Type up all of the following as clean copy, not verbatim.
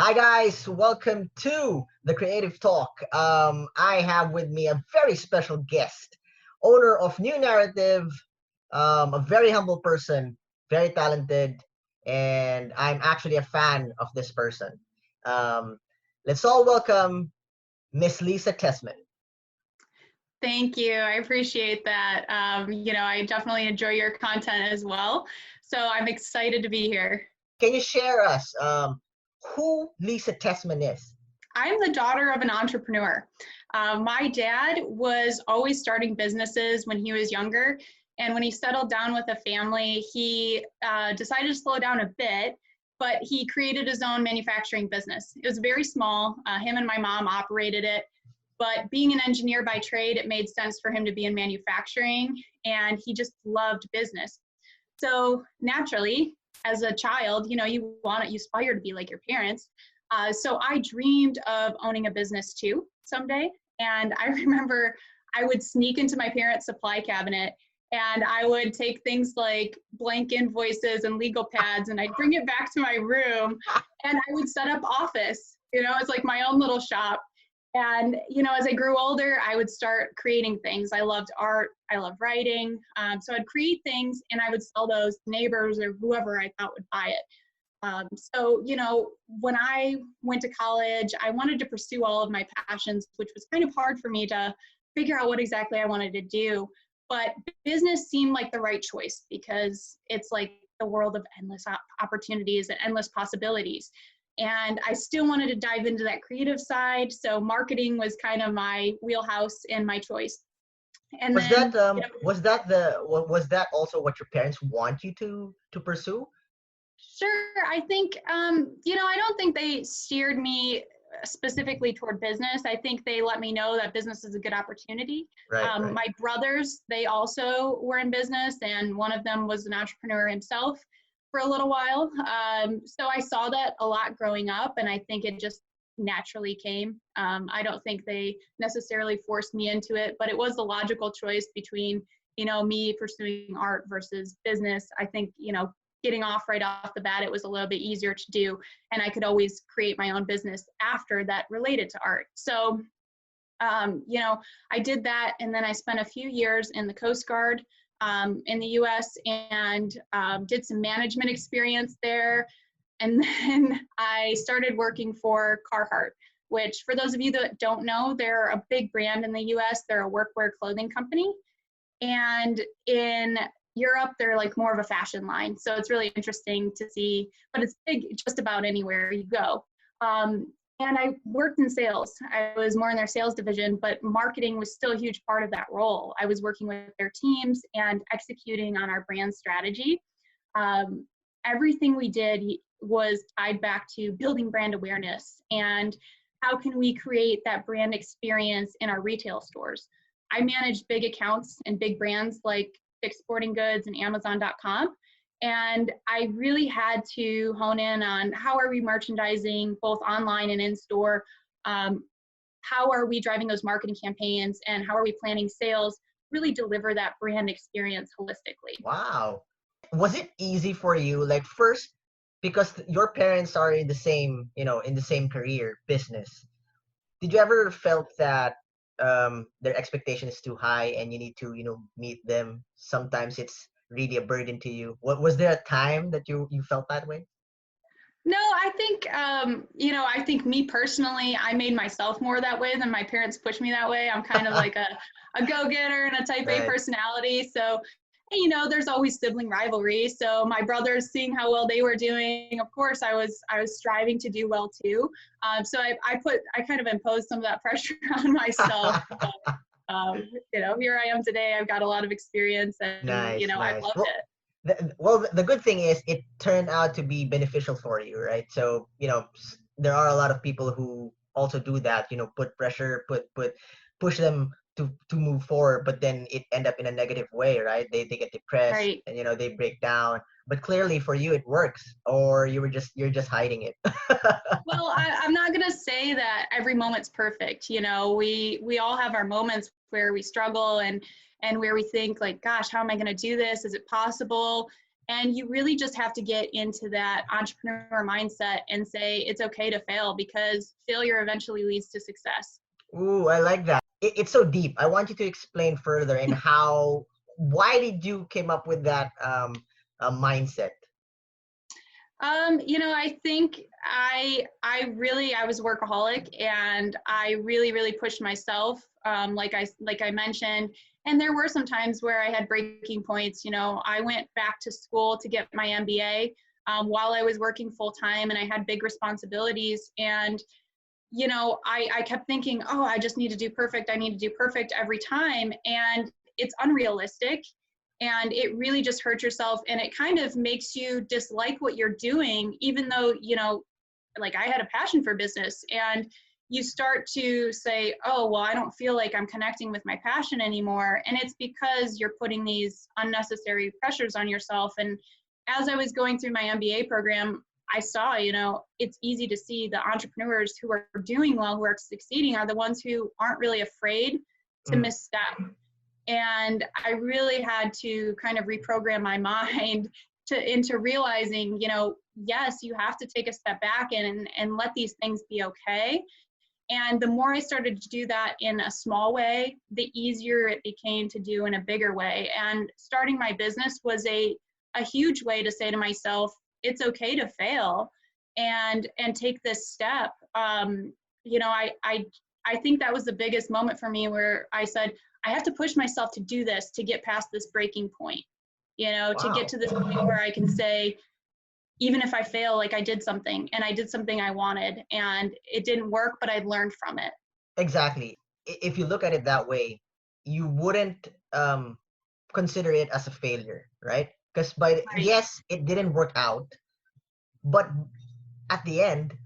Hi guys, welcome to the Creative Talk. I have with me a very special guest, owner of NuNarrative, a very humble person, very talented, and I'm actually a fan of this person. Um, let's all welcome Ms.Lisa Tessman. Thank you. I appreciate that. I definitely enjoy your content as well. So I'm excited to be here. Can you share us who Lisa Tessman is? I'm the daughter of an entrepreneur. My dad was always starting businesses when he was younger. And when he settled down with a family, he decided to slow down a bit, but he created his own manufacturing business. It was very small. Him and my mom operated it. But being an engineer by trade, it made sense for him to be in manufacturing, and he just loved business. So naturally, as a child, you aspire to be like your parents. So I dreamed of owning a business too someday. And I remember I would sneak into my parents' supply cabinet and I would take things like blank invoices and legal pads and I'd bring it back to my room and I would set up office. It's like my own little shop. And, as I grew older, I would start creating things. I loved art. I loved writing. So I'd create things and I would sell those to neighbors or whoever I thought would buy it. When I went to college, I wanted to pursue all of my passions, which was kind of hard for me to figure out what exactly I wanted to do. But business seemed like the right choice because it's like the world of endless opportunities and endless possibilities. And I still wanted to dive into that creative side. So marketing was kind of my wheelhouse and my choice. And was that also what your parents want you to pursue? Sure. I think, I don't think they steered me specifically toward business. I think they let me know that business is a good opportunity. Right. My brothers, they also were in business, and one of them was an entrepreneur himself for a little while. So I saw that a lot growing up, and I think it just naturally came. I don't think they necessarily forced me into it, but it was the logical choice between, me pursuing art versus business. I think, getting off right off the bat, it was a little bit easier to do, and I could always create my own business after that related to art. So, I did that, and then I spent a few years in the Coast Guard in the US and did some management experience there. And then I started working for Carhartt, which for those of you that don't know, they're a big brand in the US. They're a workwear clothing company. And in Europe, they're like more of a fashion line. So it's really interesting to see, but it's big just about anywhere you go. And I worked in sales. I was more in their sales division, but marketing was still a huge part of that role. I was working with their teams and executing on our brand strategy. Everything we did was tied back to building brand awareness and how can we create that brand experience in our retail stores. I managed big accounts and big brands like Dick's Sporting Goods and Amazon.com. And I really had to hone in on how are we merchandising both online and in store? How are we driving those marketing campaigns and how are we planning sales? Really deliver that brand experience holistically. Wow. Was it easy for you, like first, because your parents are in the same, in the same career, business? Did you ever felt that their expectation is too high and you need to, meet them? Sometimes it's really a burden to you. What was there a time that you felt that way? No, I think, I think me personally, I made myself more that way than my parents pushed me that way. I'm kind of like a go-getter and a type A Right. personality. So, there's always sibling rivalry. So my brothers, seeing how well they were doing, of course, I was striving to do well too. So I kind of imposed some of that pressure on myself. Here I am today. I've got a lot of experience and, Nice, I've nice. loved Well, it. the good thing is it turned out to be beneficial for you, right? So, there are a lot of people who also do that, put pressure, push them to move forward, but then it end up in a negative way, right? They get depressed Right. and, they break down. But clearly for you, it works, or you're just hiding it. Well, I'm not going to say that every moment's perfect. We all have our moments where we struggle and where we think like, gosh, how am I going to do this? Is it possible? And you really just have to get into that entrepreneur mindset and say it's okay to fail, because failure eventually leads to success. Ooh, I like that. It's so deep. I want you to explain further and why did you came up with that mindset? I think I was a workaholic, and I really pushed myself. Like I mentioned, and there were some times where I had breaking points. I went back to school to get my MBA while I was working full time, and I had big responsibilities. And I kept thinking, oh, I just need to do perfect. I need to do perfect every time, and it's unrealistic. And it really just hurts yourself, and it kind of makes you dislike what you're doing, even though, like I had a passion for business. And you start to say, oh, well, I don't feel like I'm connecting with my passion anymore. And it's because you're putting these unnecessary pressures on yourself. And as I was going through my MBA program, I saw, it's easy to see the entrepreneurs who are doing well, who are succeeding, are the ones who aren't really afraid to Mm. misstep. And I really had to kind of reprogram my mind into realizing, yes, you have to take a step back and let these things be okay. And the more I started to do that in a small way, the easier it became to do in a bigger way. And starting my business was a huge way to say to myself, it's okay to fail and take this step. I think that was the biggest moment for me, where I said, I have to push myself to do this, to get past this breaking point, to get Wow. to this point where I can say, even if I fail, like I did something, and I did something I wanted, and it didn't work, but I learned from it. Exactly. If you look at it that way, you wouldn't consider it as a failure, right? Because Right. yes, it didn't work out, but at the end,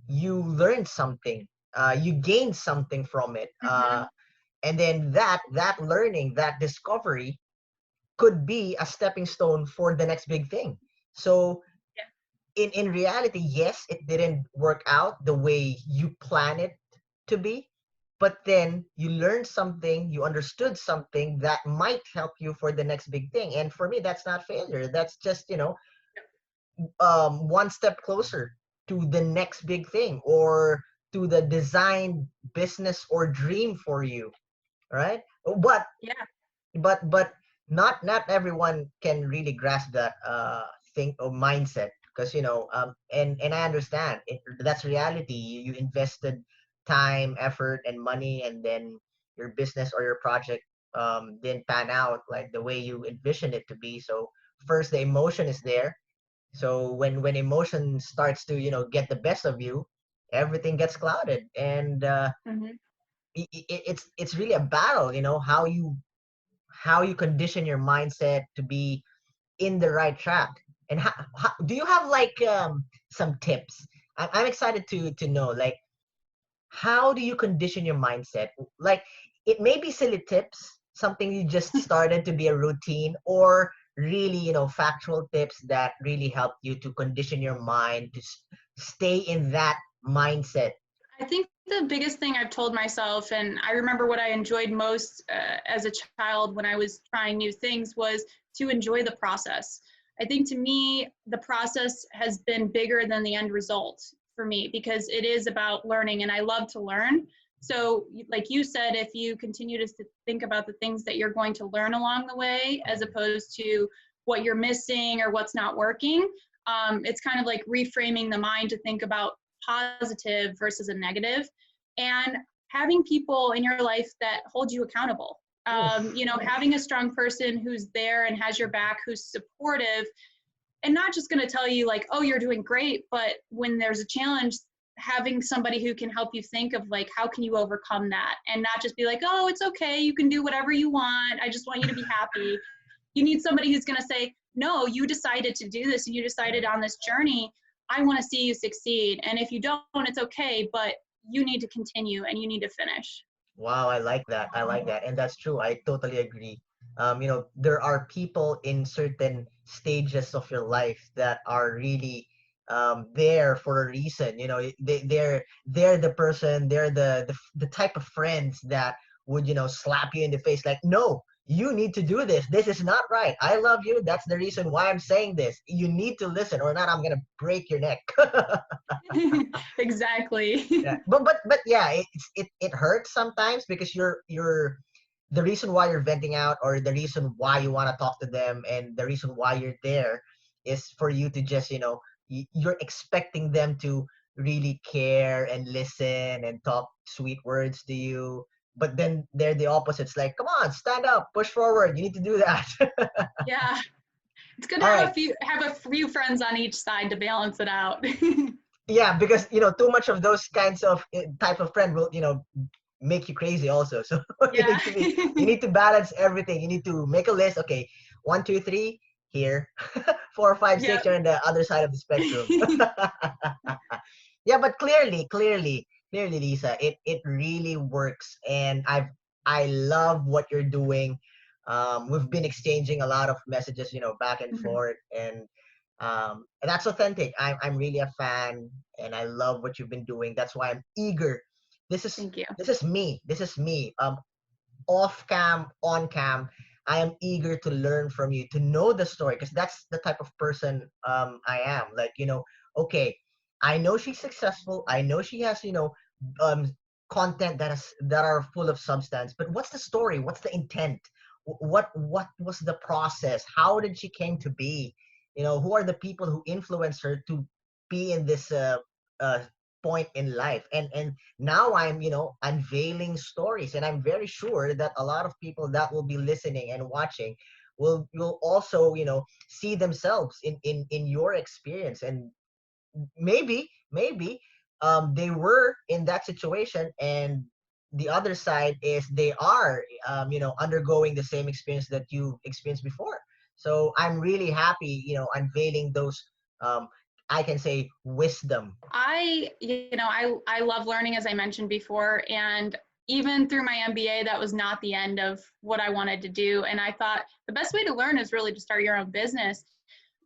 you learned something. You gained something from it. Mm-hmm. And then that learning, that discovery could be a stepping stone for the next big thing. So Yeah. in reality, yes, it didn't work out the way you planned it to be, but then you learned something, you understood something that might help you for the next big thing. And for me, that's not failure. That's just, one step closer to the next big thing, or to the designed business or dream for you, right? Yeah. But not everyone can really grasp that thing or mindset, because and I understand that's reality. You invested time, effort, and money, and then your business or your project didn't pan out like the way you envisioned it to be. So first, the emotion is there. So when emotion starts to get the best of you, everything gets clouded. And Mm-hmm. it's really a battle, how you condition your mindset to be in the right track. And how do you have like some tips? I'm excited to know, like, how do you condition your mindset? Like, it may be silly tips, something you just started to be a routine, or really factual tips that really help you to condition your mind to stay in that mindset. I think the biggest thing I've told myself, and I remember what I enjoyed most as a child when I was trying new things, was to enjoy the process. I think to me, the process has been bigger than the end result for me, because it is about learning, and I love to learn. So, like you said, if you continue to think about the things that you're going to learn along the way, as opposed to what you're missing or what's not working, it's kind of like reframing the mind to think about positive versus a negative, and having people in your life that hold you accountable. Oof. Having a strong person who's there and has your back, who's supportive, and not just going to tell you like, oh, you're doing great, but when there's a challenge, having somebody who can help you think of like, how can you overcome that, and not just be like, oh, it's okay, you can do whatever you want, I just want you to be happy. You need somebody who's going to say, no, you decided to do this, and you decided on this journey, I want to see you succeed, and if you don't, it's okay, but you need to continue and you need to finish. Wow, I like that. I like that. And that's true. I totally agree. There are people in certain stages of your life that are really there for a reason. They're the person, they're the type of friends that would, slap you in the face like, no, you need to do this. This is not right. I love you. That's the reason why I'm saying this. You need to listen, or not, I'm gonna break your neck. Exactly. Yeah. But yeah, it hurts sometimes because you're the reason why you're venting out, or the reason why you want to talk to them, and the reason why you're there is for you to just, you're expecting them to really care and listen and talk sweet words to you. But then they're the opposites, like, come on, stand up, push forward, you need to do that. Yeah. It's good to All right. have a few friends on each side to balance it out. Yeah, because too much of those kinds of type of friend will make you crazy also. So Yeah. you need to balance everything. You need to make a list. Okay, 1, 2, 3 here, 4, 5, 6 Yep. are on the other side of the spectrum. Yeah, but clearly, Lisa, it really works, and I love what you're doing. We've been exchanging a lot of messages, back and Mhm. forth, and that's authentic. I'm really a fan, and I love what you've been doing. That's why I'm eager. This is Thank you. this is me. This is me. Off cam, on cam. I am eager to learn from you, to know the story, because that's the type of person I am. Like, okay, I know she's successful. I know she has, um, content that are full of substance. But what's the story? What's the intent? What was the process? How did she came to be? Who are the people who influenced her to be in this uh, point in life? And now I'm unveiling stories, and I'm very sure that a lot of people that will be listening and watching will also see themselves in your experience, and maybe they were in that situation, and the other side is they are undergoing the same experience that you experienced before. So I'm really happy unveiling those, um I can say, wisdom. I love learning, as I mentioned before, and even through my MBA, that was not the end of what I wanted to do. And I thought the best way to learn is really to start your own business,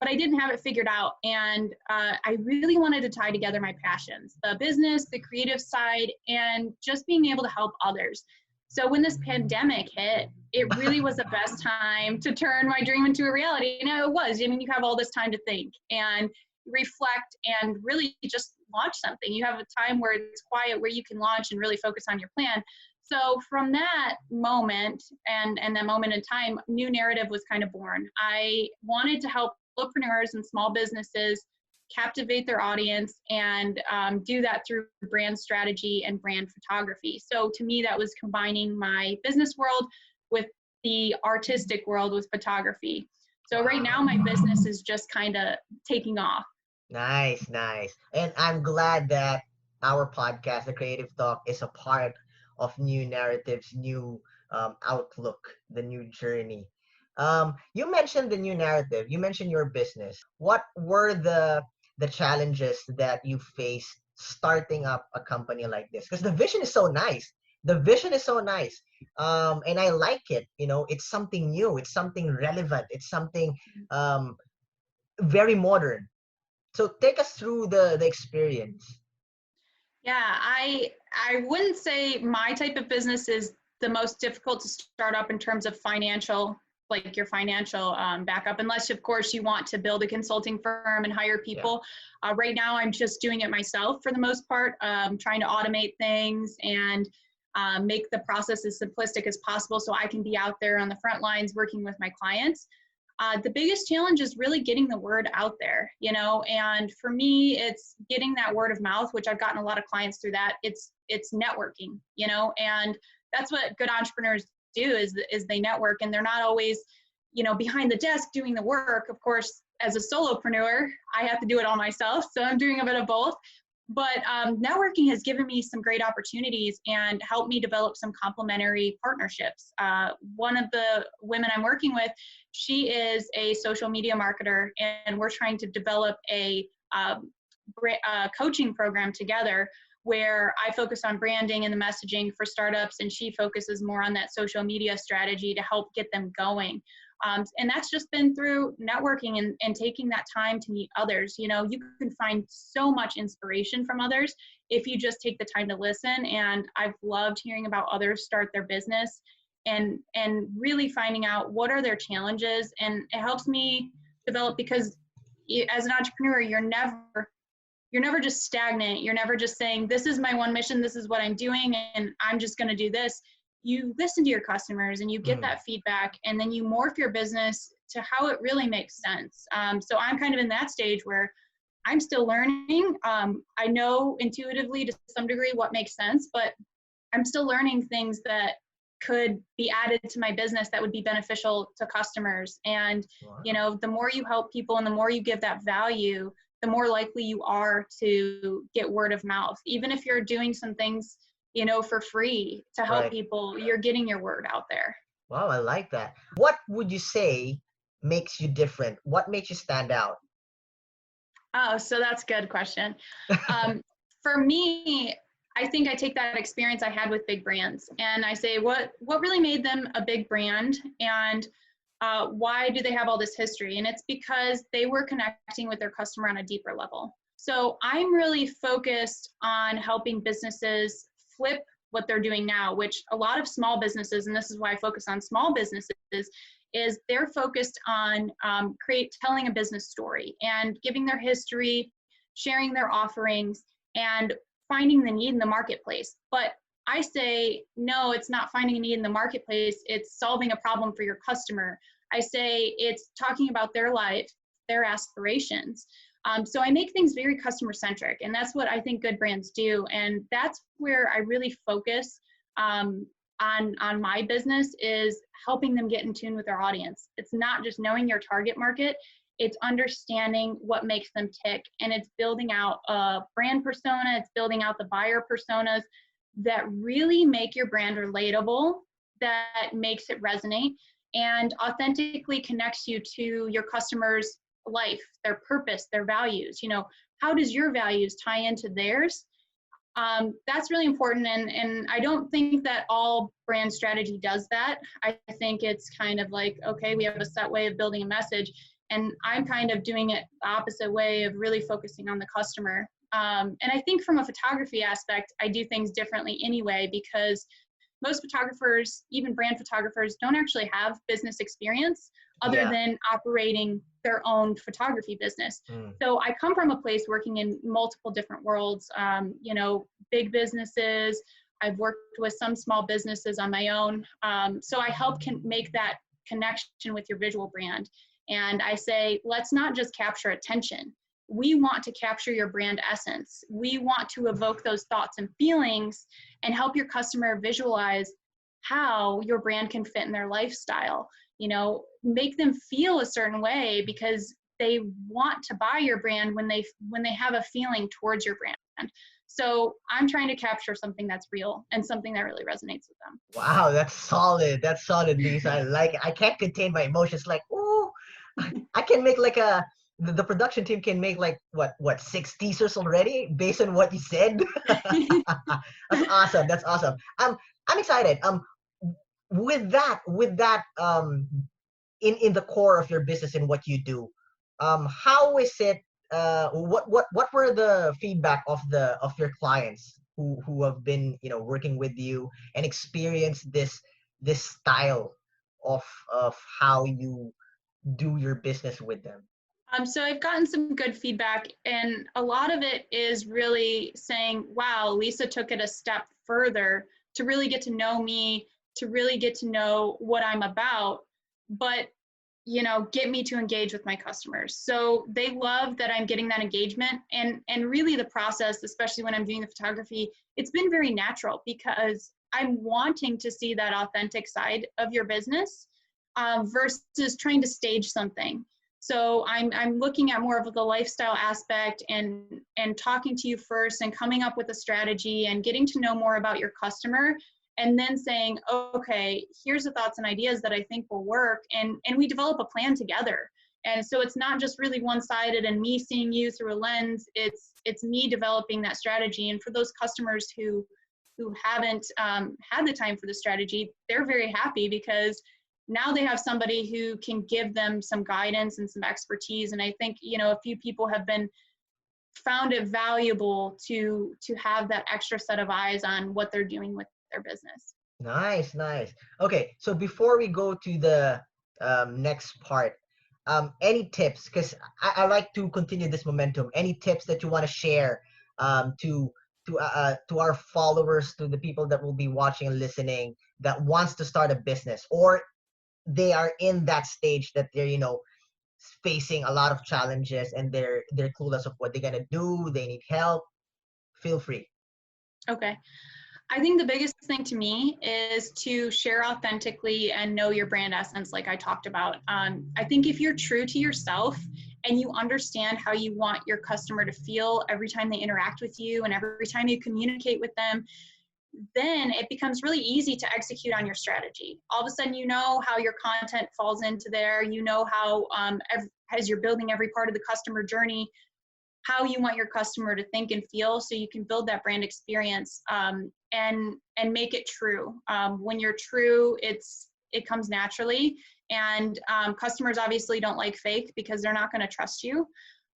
but I didn't have it figured out. And I really wanted to tie together my passions, the business, the creative side, and just being able to help others. So when this pandemic hit, it really was the best time to turn my dream into a reality. And it was. I mean, you have all this time to think and reflect and really just launch something. You have a time where it's quiet, where you can launch and really focus on your plan. So from that moment and that moment in time, NuNarrative was kind of born. I wanted to help solopreneurs and small businesses captivate their audience and do that through brand strategy and brand photography. So to me, that was combining my business world with the artistic world with photography. So right now, Wow. my business is just kind of taking off. Nice, nice. And I'm glad that our podcast, The Creative Talk, is a part of New Narratives, new outlook, the new journey. You mentioned the new narrative. You mentioned your business. What were the challenges that you faced starting up a company like this? Because the vision is so nice. The vision is so nice. And I like it. It's something new. It's something relevant. It's something very modern. So take us through the experience. Yeah, I wouldn't say my type of business is the most difficult to start up in terms of financial, like your financial backup, unless of course you want to build a consulting firm and hire Yeah. people. Right now, I'm just doing it myself for the most part, trying to automate things and make the process as simplistic as possible so I can be out there on the front lines working with my clients. The biggest challenge is really getting the word out there, and for me, it's getting that word of mouth, which I've gotten a lot of clients through that. It's networking, and that's what good entrepreneurs do is they network, and they're not always, behind the desk doing the work. Of course, as a solopreneur, I have to do it all myself. So I'm doing a bit of both. But networking has given me some great opportunities and helped me develop some complementary partnerships. One of the women I'm working with, she is a social media marketer, and we're trying to develop a coaching program together where I focus on branding and the messaging for startups, and she focuses more on that social media strategy to help get them going. And that's just been through networking and taking that time to meet others. You can find so much inspiration from others if you just take the time to listen. And I've loved hearing about others start their business and really finding out what are their challenges. And it helps me develop, because as an entrepreneur, you're never just stagnant. You're never just saying, this is my one mission, this is what I'm doing, and I'm just going to do this. You listen to your customers and you get that feedback, and then you morph your business to how it really makes sense. So I'm kind of in that stage where I'm still learning. I know intuitively to some degree what makes sense, but I'm still learning things that could be added to my business that would be beneficial to customers. And, the more you help people and the more you give that value, the more likely you are to get word of mouth. Even if you're doing some things, for free to help people, you're getting your word out there. Wow, I like that. What would you say makes you different? What makes you stand out? Oh, so that's a good question. For me, I think I take that experience I had with big brands and I say, what really made them a big brand, and why do they have all this history? And it's because they were connecting with their customer on a deeper level. So I'm really focused on helping businesses flip what they're doing now, which a lot of small businesses, and this is why I focus on small businesses, is they're focused on telling a business story and giving their history, sharing their offerings, and finding the need in the marketplace. But I say, no, it's not finding a need in the marketplace. It's solving a problem for your customer. I say it's talking about their life, their aspirations. So I make things very customer centric, and that's what I think good brands do. And that's where I really focus on my business, is helping them get in tune with their audience. It's not just knowing your target market, it's understanding what makes them tick, and it's building out a brand persona, it's building out the buyer personas that really make your brand relatable, that makes it resonate, and authentically connects you to your customers' life, their purpose, their values. How does your values tie into theirs? That's really important, and I don't think that all brand strategy does that. I think it's kind of like, okay, we have a set way of building a message, and I'm kind of doing it the opposite way of really focusing on the customer. And I think from a photography aspect, I do things differently anyway, because most photographers, even brand photographers, don't actually have business experience other than operating their own photography business. So I come from a place working in multiple different worlds, big businesses. I've worked with some small businesses on my own. So I help make that connection with your visual brand. And I say, let's not just capture attention. We want to capture your brand essence. We want to evoke those thoughts and feelings and help your customer visualize how your brand can fit in their lifestyle. Make them feel a certain way because they want to buy your brand when they have a feeling towards your brand. So I'm trying to capture something that's real and something that really resonates with them. Wow, that's solid. That's solid, Lisa. I like it. I can't contain my emotions. Like, ooh, I can make like the production team can make like what 6 teasers already based on what you said. That's awesome. That's awesome. I'm excited. With that in the core of your business and what you do, how is it? What were the feedback of your clients who have been working with you and experienced this style of how you do your business with them? So I've gotten some good feedback, and a lot of it is really saying, wow, Lisa took it a step further to really get to know me, to really get to know what I'm about, but get me to engage with my customers. So they love that I'm getting that engagement, and really the process, especially when I'm doing the photography, it's been very natural because I'm wanting to see that authentic side of your business versus trying to stage something. So I'm looking at more of the lifestyle aspect and talking to you first and coming up with a strategy and getting to know more about your customer, and then saying, okay, here's the thoughts and ideas that I think will work, and we develop a plan together. And so it's not just really one-sided and me seeing you through a lens, it's me developing that strategy. And for those customers who haven't had the time for the strategy, they're very happy because now they have somebody who can give them some guidance and some expertise. And I think, a few people have found it valuable to have that extra set of eyes on what they're doing with their business. Nice, nice. Okay, so before we go to the next part, any tips? Because I like to continue this momentum. Any tips that you want to share to to our followers, to the people that will be watching and listening that wants to start a business, or they are in that stage that they're facing a lot of challenges and they're clueless of what they're gonna do. They need help. Feel free. Okay. I think the biggest thing to me is to share authentically and know your brand essence, like I talked about. I think if you're true to yourself and you understand how you want your customer to feel every time they interact with you and every time you communicate with them, then it becomes really easy to execute on your strategy. All of a sudden, you know how your content falls into there. You know how, as you're building every part of the customer journey, how you want your customer to think and feel, so you can build that brand experience and make it true. When you're true, it comes naturally, and customers obviously don't like fake because they're not going to trust you.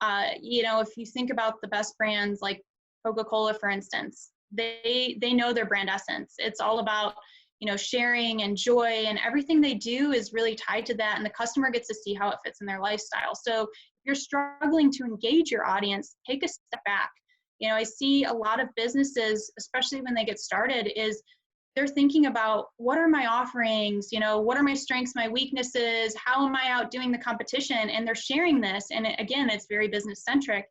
If you think about the best brands like Coca-Cola, for instance, they know their brand essence. It's all about sharing and joy, and everything they do is really tied to that, and the customer gets to see how it fits in their lifestyle. So if you're struggling to engage your audience, take a step back. I see a lot of businesses, especially when they get started, is they're thinking about, what are my offerings, what are my strengths, my weaknesses, how am I outdoing the competition, and they're sharing this, and again, it's very business centric,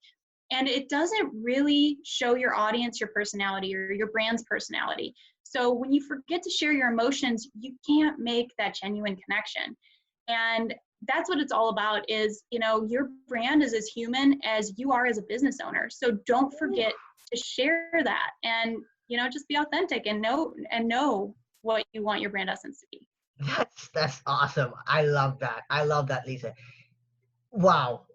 and it doesn't really show your audience your personality or your brand's personality. So when you forget to share your emotions, you can't make that genuine connection. And that's what it's all about, is, your brand is as human as you are as a business owner. So don't forget to share that, and, just be authentic and know what you want your brand essence to be. That's awesome. I love that. I love that, Lisa. Wow.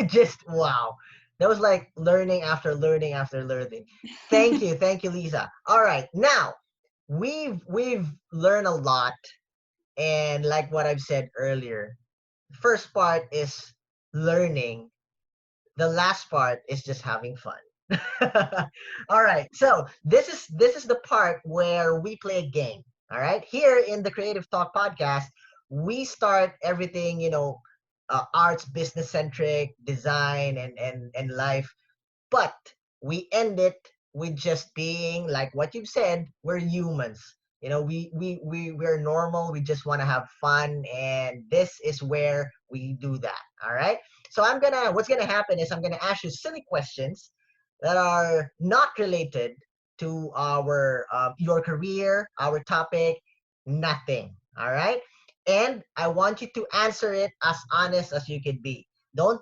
Just wow. That was like learning after learning after learning. Thank you, Lisa. All right, now we've learned a lot, and like what I've said earlier, the first part is learning. The last part is just having fun. All right, so this is the part where we play a game. All right, here in the Creative Talk podcast, we start everything, arts, business centric, design, and life, but we end it with just being like what you've said. We're humans. We're normal. We just want to have fun, and this is where we do that. All right. So what's gonna happen is I'm gonna ask you silly questions that are not related to our your career, our topic, nothing. All right. And I want you to answer it as honest as you could be. Don't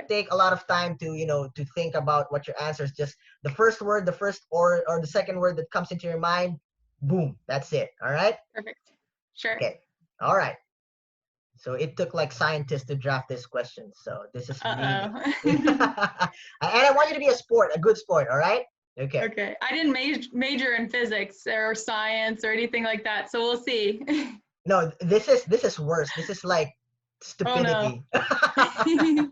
take a lot of time to to think about what your answer is. Just the first word, the first or the second word that comes into your mind, boom, that's it. All right. Perfect. Sure. Okay. All right. So it took like scientists to draft this question. So this is me. And Uh-oh. I want you to be a good sport. All right. Okay. Okay. I didn't major in physics or science or anything like that, so we'll see. No, this is worse. This is like Oh no. stupidity.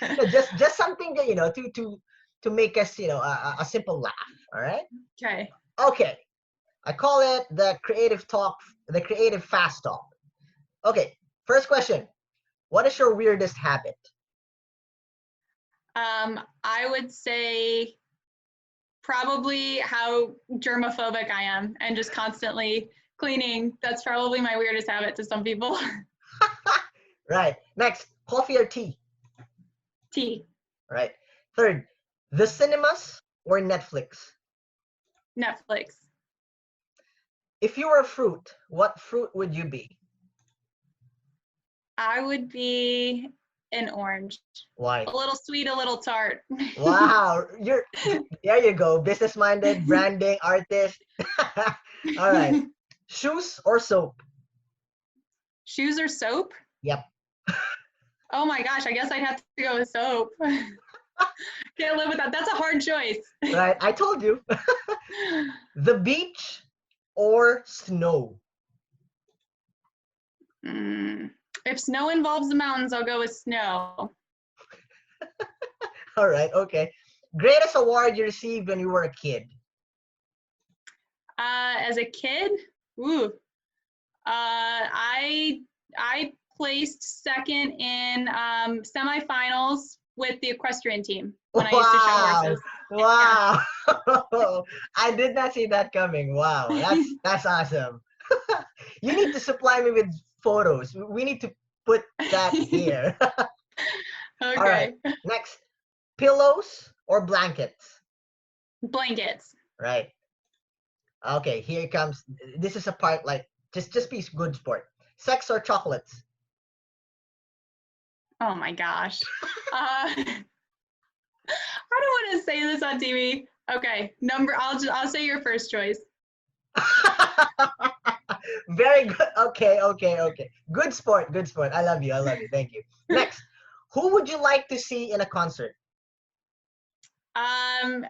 No, just something that to make us a simple laugh. All right. Okay. Okay. I call it the creative talk, the creative fast talk. Okay. First question. What is your weirdest habit? I would say probably how germophobic I am and just constantly cleaning. That's probably my weirdest habit to some people. Right. Next, coffee or tea? Tea. Right. Third, the cinemas or Netflix? Netflix. If you were a fruit, what fruit would you be? I would be an orange. Why? A little sweet, a little tart. Wow, there you go. Business minded, branding, artist. All right. Shoes or soap? Shoes or soap? Yep. Oh my gosh, I guess I'd have to go with soap. Can't live with that. That's a hard choice. Right. I told you. The beach or snow? If snow involves the mountains, I'll go with snow. All right. Okay. Greatest award you received when you were a kid? As a kid, Ooh. I placed second in semifinals with the equestrian team when I used to show Wow. horses. Yeah. Wow. I did not see that coming. Wow. That's awesome. You need to supply me with photos. We need to put that here. All right. Okay. Next, pillows or blankets? Blankets. Right. Okay, here it comes. This is a part like just be good sport. Sex or chocolates? Oh my gosh. I don't want to say this on TV. Okay, I'll say your first choice. Very good. Okay, okay, okay. Good sport. Good sport. I love you. I love you. Thank you. Next, who would you like to see in a concert? Um,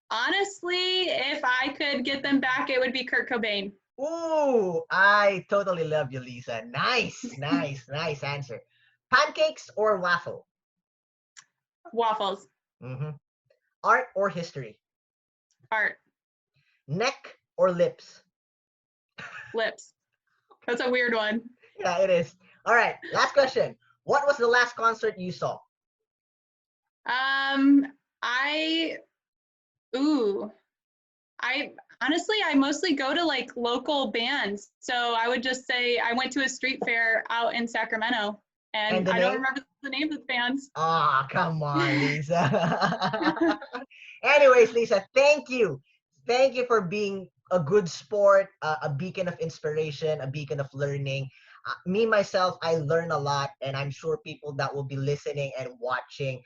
Honestly, if I could get them back, it would be Kurt Cobain. Ooh, I totally love you, Lisa. Nice, nice, nice answer. Pancakes or waffle? Waffles. Mm-hmm. Art or history? Art. Neck or lips? Lips. That's a weird one. Yeah, it is. All right, last question. What was the last concert you saw? Um, I ooh, I honestly I mostly go to like local bands. So I would just say I went to a street fair out in Sacramento, And and the I don't name? remember the name of the bands. Ah, come on, Lisa. Anyways, Lisa, thank you. Thank you for being a good sport, a beacon of inspiration, a beacon of learning. Me, myself, I learn a lot, and I'm sure people that will be listening and watching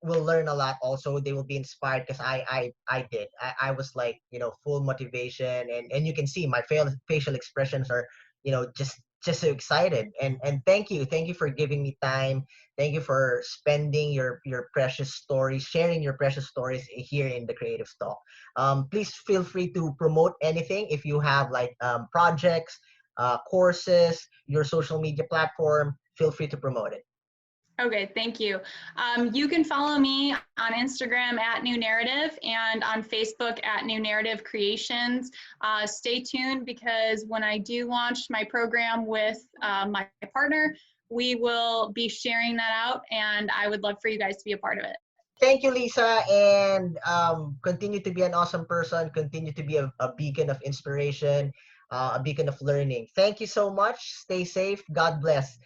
will learn a lot also. They will be inspired because I did. I was like, full motivation, and you can see my facial expressions are, just so excited. And thank you for giving me time. Thank you for spending your precious stories, sharing your precious stories here in the Creative Talk. Please feel free to promote anything if you have like projects, courses, your social media platform. Feel free to promote it. Okay, thank you. You can follow me on Instagram at NuNarrative and on Facebook at NuNarrative Creations. Stay tuned because when I do launch my program with my partner, we will be sharing that out, and I would love for you guys to be a part of it. Thank you, Lisa, and continue to be an awesome person. Continue to be a beacon of inspiration, a beacon of learning. Thank you so much. Stay safe. God bless.